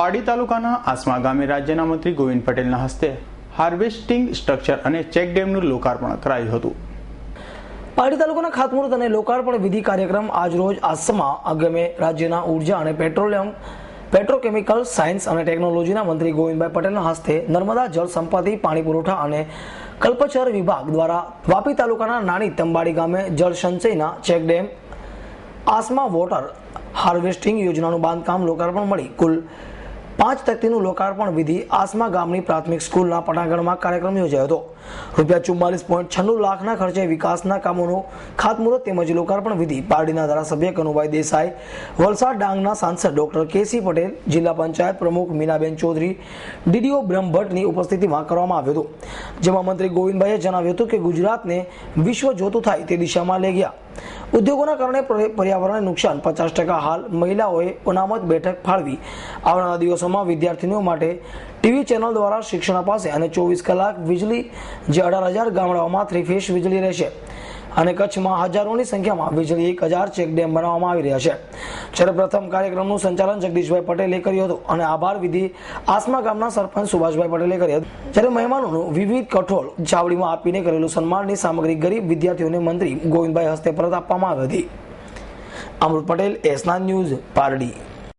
પારડી તાલુકાના આસમા ગામે રાજ્યના મંત્રી ગોવિંદ પટેલના હસ્તે હાર્વેસ્ટિંગ સ્ટ્રક્ચર અને ચેકડેમનું લોકાર્પણ કરાયું હતું। પારડી તાલુકાના ખાતમુહૂર્ત અને લોકાર્પણ વિધિ કાર્યક્રમ આજરોજ આસમા ગામે રાજ્યના ઉર્જા અને પેટ્રોકેમિકલ સાયન્સ અને ટેકનોલોજીના મંત્રી ગોવિંદભાઈ પટેલના હસ્તે નર્મદા જળ સંપત્તિ પાણી પુરવઠા અને કલ્પચર વિભાગ દ્વારા વાપી તાલુકાના નાની તંબાડી ગામે જળ સંચયના ચેકડેમ આસમા વોટર હાર્વેસ્ટિંગ યોજનાનું બાંધકામ લોકાર્પણ મળી કુલ 5 તકતીનું લોકાર્પણ વિધિ આસમા ગામની પ્રાથમિક સ્કૂલના પટાંગણમાં કાર્યક્રમ યોજાયો હતો। ₹44.96 લાખના ખર્ચે વિકાસના કામોનું ખાતમુહૂર્ત તેમજ લોકાર્પણ વિધિ પારડીના ધારાસભ્ય કનુભાઈ દેસાઈ, વલસાડ ડાંગના સાંસદ ડોક્ટર કેસી પટેલ, જિલ્લા પંચાયત પ્રમુખ મીનાબેન ચૌધરી, ડીડીઓ બ્રહ્મભટ્ટની ઉપસ્થિતિમાં કરવામાં આવ્યું હતું। જેમાં મંત્રી ગોવિંદભાઈએ જણાવ્યું હતું કે ગુજરાતને વિશ્વ જોતું થાય તે દિશામાં લઈ ગયા। ઉદ્યોગોના કારણે પર્યાવરણને નુકસાન 50%। હાલ મહિલાઓએ અનામત બેઠક ફાળવી આવનારા દિવસોમાં વિદ્યાર્થીઓ માટે ટીવી ચેનલ દ્વારા શિક્ષણ અપાશે અને 24 કલાક વીજળી જે 18,000 ગામડાઓમાં 3 ફેઝ વીજળી રહેશે અને કચ્છમાં હજારોની સંખ્યામાં વીજળી 1,000 ચેકડેમ બનાવવામાં આવી રહ્યા છે। જ્યારે પ્રથમ કાર્યક્રમનું સંચાલન જગદીશભાઈ પટેલે કર્યું હતું અને આભાર વિધિ આસમા ગામના સરપંચ સુભાષભાઈ પટેલે કરી હતી। જ્યારે મહેમાનોનું વિવિધ કઠોળ ચાવડીમાં આપીને કરેલું સન્માનની સામગ્રી ગરીબ વિદ્યાર્થીઓને મંત્રી ગોવિંદભાઈ હસ્તે પરત આપવામાં આવી હતી। અમૃત પટેલ, એસના ન્યૂઝ, પારડી।